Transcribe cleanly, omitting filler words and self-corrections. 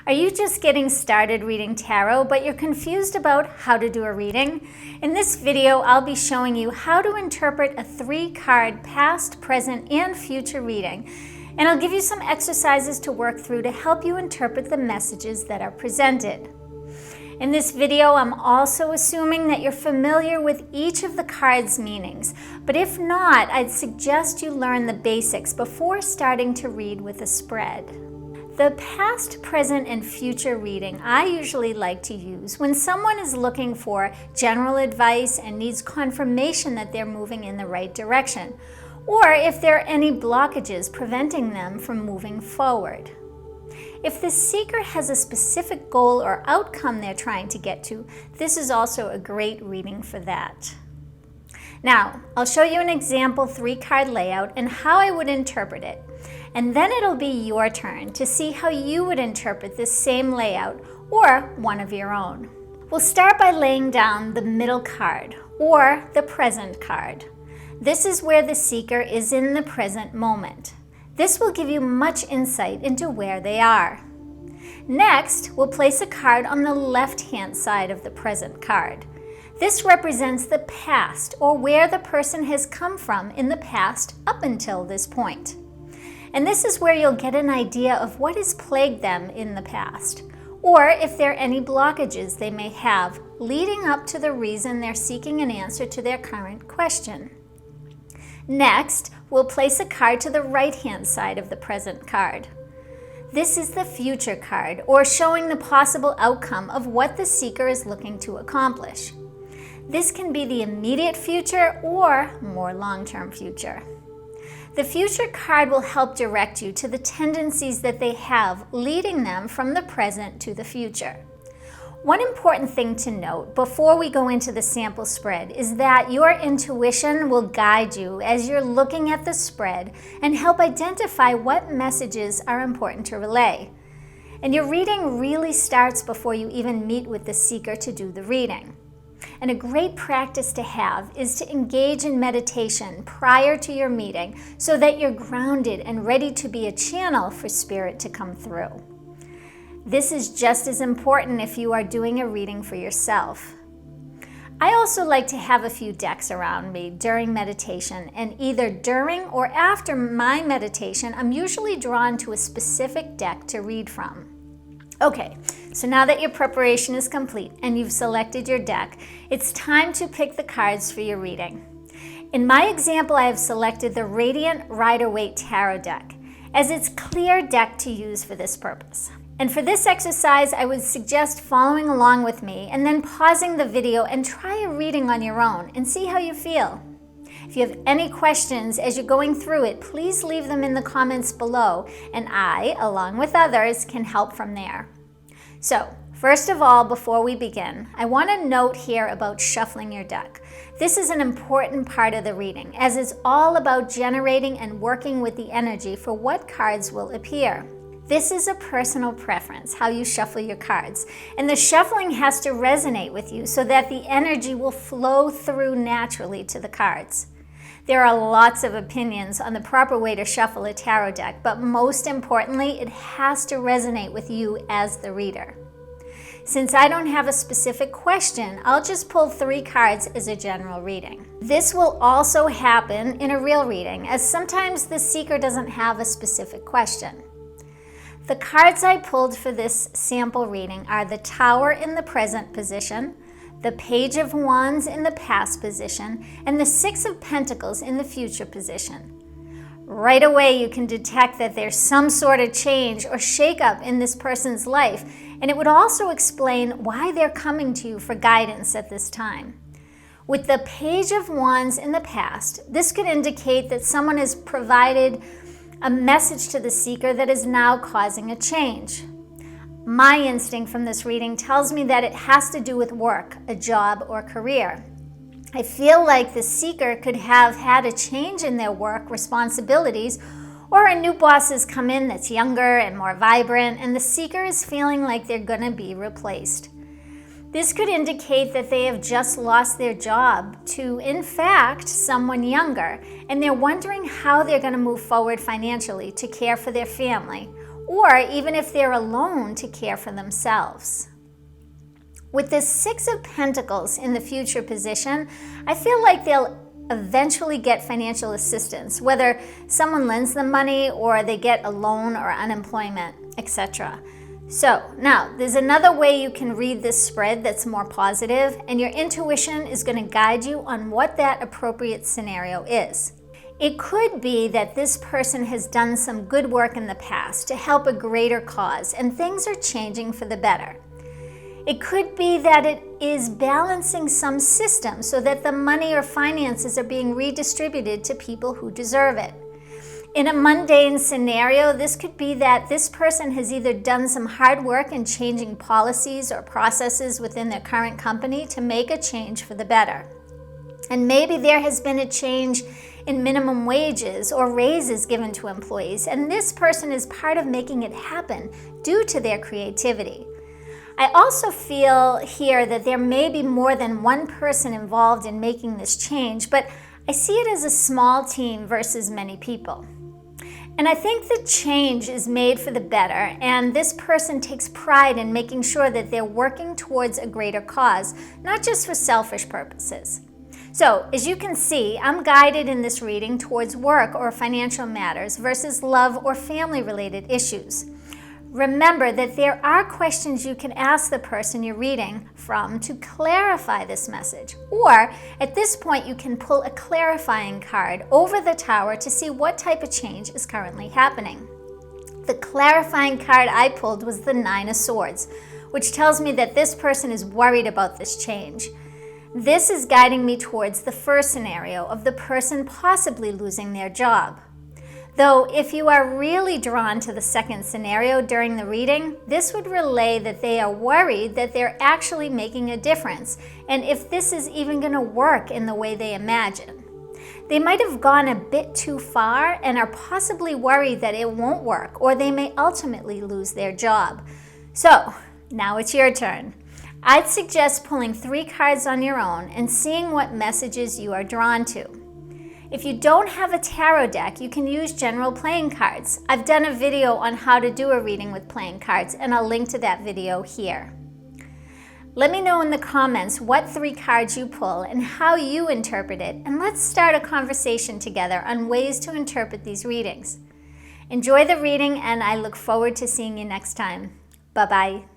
Are you just getting started reading tarot, but you're confused about how to do a reading? In this video, I'll be showing you how to interpret a 3-card past, present, and future reading. And I'll give you some exercises to work through to help you interpret the messages that are presented. In this video, I'm also assuming that you're familiar with each of the cards' meanings, but if not, I'd suggest you learn the basics before starting to read with a spread. The past, present, and future reading I usually like to use when someone is looking for general advice and needs confirmation that they're moving in the right direction, or if there are any blockages preventing them from moving forward. If the seeker has a specific goal or outcome they're trying to get to, this is also a great reading for that. Now, I'll show you an example 3-card layout and how I would interpret it, and then it'll be your turn to see how you would interpret this same layout or one of your own. We'll start by laying down the middle card, or the present card. This is where the seeker is in the present moment. This will give you much insight into where they are. Next, we'll place a card on the left-hand side of the present card. This represents the past, or where the person has come from in the past up until this point. And this is where you'll get an idea of what has plagued them in the past, or if there are any blockages they may have leading up to the reason they're seeking an answer to their current question. Next, we'll place a card to the right-hand side of the present card. This is the future card, or showing the possible outcome of what the seeker is looking to accomplish. This can be the immediate future or more long-term future. The future card will help direct you to the tendencies that they have, leading them from the present to the future. One important thing to note before we go into the sample spread is that your intuition will guide you as you're looking at the spread and help identify what messages are important to relay. And your reading really starts before you even meet with the seeker to do the reading. And a great practice to have is to engage in meditation prior to your meeting so that you're grounded and ready to be a channel for spirit to come through. This is just as important if you are doing a reading for yourself. I also like to have a few decks around me during meditation, and either during or after my meditation, I'm usually drawn to a specific deck to read from. Okay, so now that your preparation is complete and you've selected your deck, it's time to pick the cards for your reading. In my example, I have selected the Radiant Rider-Waite Tarot deck, as it's a clear deck to use for this purpose. And for this exercise, I would suggest following along with me and then pausing the video and try a reading on your own and see how you feel. If you have any questions as you're going through it, please leave them in the comments below, and I, along with others, can help from there. So, first of all, before we begin, I want to note here about shuffling your deck. This is an important part of the reading, as it's all about generating and working with the energy for what cards will appear. This is a personal preference, how you shuffle your cards, and the shuffling has to resonate with you so that the energy will flow through naturally to the cards. There are lots of opinions on the proper way to shuffle a tarot deck, but most importantly, it has to resonate with you as the reader. Since I don't have a specific question, I'll just pull 3 cards as a general reading. This will also happen in a real reading, as sometimes the seeker doesn't have a specific question. The cards I pulled for this sample reading are the Tower in the present position, the Page of Wands in the past position, and the 6 of Pentacles in the future position. Right away, you can detect that there's some sort of change or shakeup in this person's life, and it would also explain why they're coming to you for guidance at this time. With the Page of Wands in the past, this could indicate that someone has provided a message to the seeker that is now causing a change. My instinct from this reading tells me that it has to do with work, a job, or career. I feel like the seeker could have had a change in their work responsibilities, or a new boss has come in that's younger and more vibrant, and the seeker is feeling like they're going to be replaced. This could indicate that they have just lost their job to, in fact, someone younger, and they're wondering how they're going to move forward financially to care for their family, or even if they're alone to care for themselves. With this Six of Pentacles in the future position, I feel like they'll eventually get financial assistance, whether someone lends them money or they get a loan or unemployment, etc. So now there's another way you can read this spread that's more positive, and your intuition is going to guide you on what that appropriate scenario is. It could be that this person has done some good work in the past to help a greater cause, and things are changing for the better. It could be that it is balancing some system so that the money or finances are being redistributed to people who deserve it. In a mundane scenario, this could be that this person has either done some hard work in changing policies or processes within their current company to make a change for the better. And maybe there has been a change in minimum wages or raises given to employees, and this person is part of making it happen due to their creativity. I also feel here that there may be more than one person involved in making this change, but I see it as a small team versus many people. And I think the change is made for the better, and this person takes pride in making sure that they're working towards a greater cause, not just for selfish purposes. So, as you can see, I'm guided in this reading towards work or financial matters versus love or family-related issues. Remember that there are questions you can ask the person you're reading from to clarify this message. Or, at this point, you can pull a clarifying card over the tower to see what type of change is currently happening. The clarifying card I pulled was the Nine of Swords, which tells me that this person is worried about this change. This is guiding me towards the first scenario of the person possibly losing their job. Though if you are really drawn to the second scenario during the reading, this would relay that they are worried that they're actually making a difference, and if this is even going to work in the way they imagine. They might have gone a bit too far and are possibly worried that it won't work, or they may ultimately lose their job. So, now it's your turn. I'd suggest pulling 3 cards on your own and seeing what messages you are drawn to. If you don't have a tarot deck, you can use general playing cards. I've done a video on how to do a reading with playing cards, and I'll link to that video here. Let me know in the comments what 3 cards you pull and how you interpret it, and let's start a conversation together on ways to interpret these readings. Enjoy the reading, and I look forward to seeing you next time. Bye-bye.